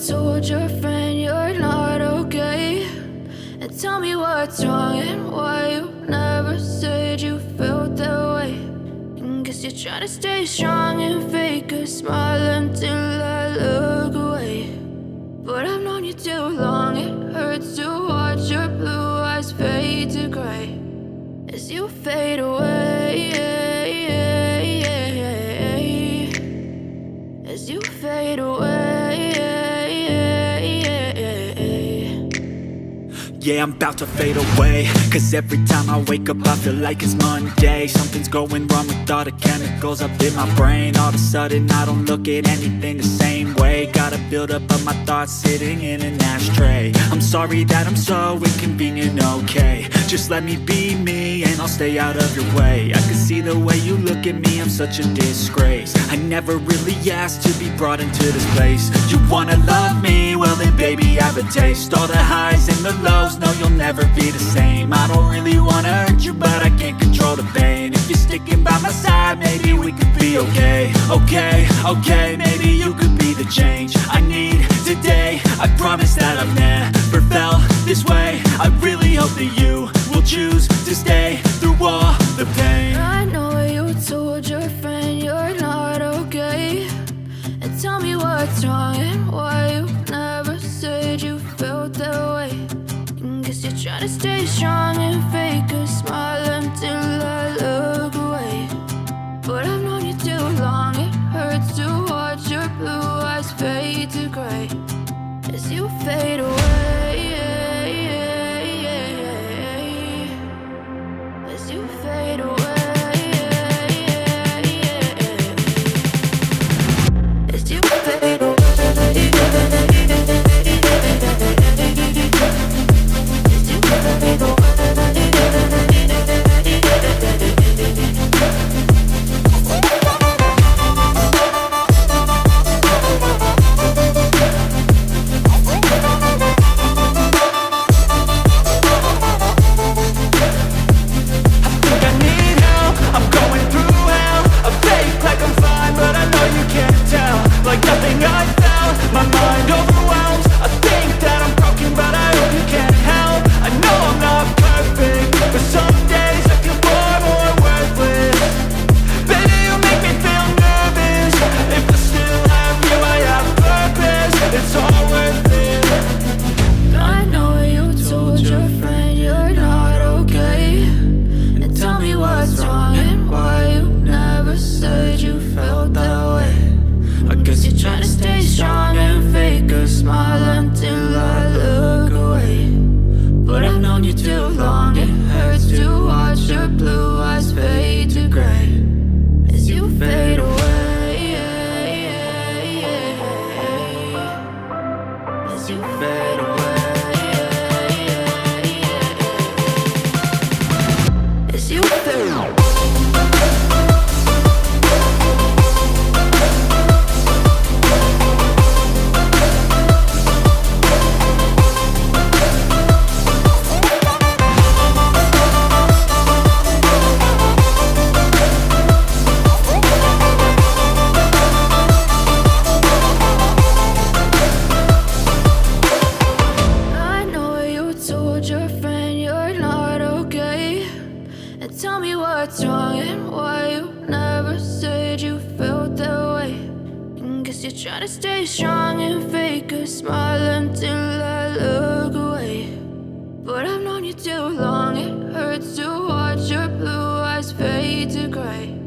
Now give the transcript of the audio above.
told your friend you're not okay, and tell me what's wrong and why you never said you felt that way. And guess you're trying to stay strong and fake a smile until I look away. But I've known you too long, it hurts to watch your blue eyes fade to gray as you fade away, as you fade away. Yeah, I'm about to fade away, cause every time I wake up I feel like it's Monday. Something's going wrong with all the chemicals up in my brain. All of a sudden I don't look at anything the same way. Gotta build up of my thoughts sitting in an ashtray. I'm sorry that I'm so inconvenient, okay. Just let me be me and I'll stay out of your way. I can see the way you look at me, I'm such a disgrace. I never really asked to be brought into this place. You wanna love me? Well then baby have a taste. All the highs and the lows, no you'll never be the same. I don't really wanna hurt you but I can't control the pain. If you're sticking by my side maybe we could be okay. Okay, maybe you could be the change I need today. I promise that I've never felt this way. I really hope that you will choose to stay through all the pain. I know you told your friend you're not okay, and tell me what's wrong and why you never said you felt that way. And guess you're trying to stay strong and fake a smile until I look away. But I've known you too long, it hurts to watch your blue eyes fade to gray as you fade away, as you fade away, as you fade away. Trying to stay strong and fake a smile until I look away. But I've known you too long, it hurts to watch your blue eyes fade to gray as you fade away, as you fade away, as you fade away. Tell me what's wrong and why you never said you felt that way. And guess you're trying to stay strong and fake a smile until I look away. But I've known you too long, it hurts to watch your blue eyes fade to gray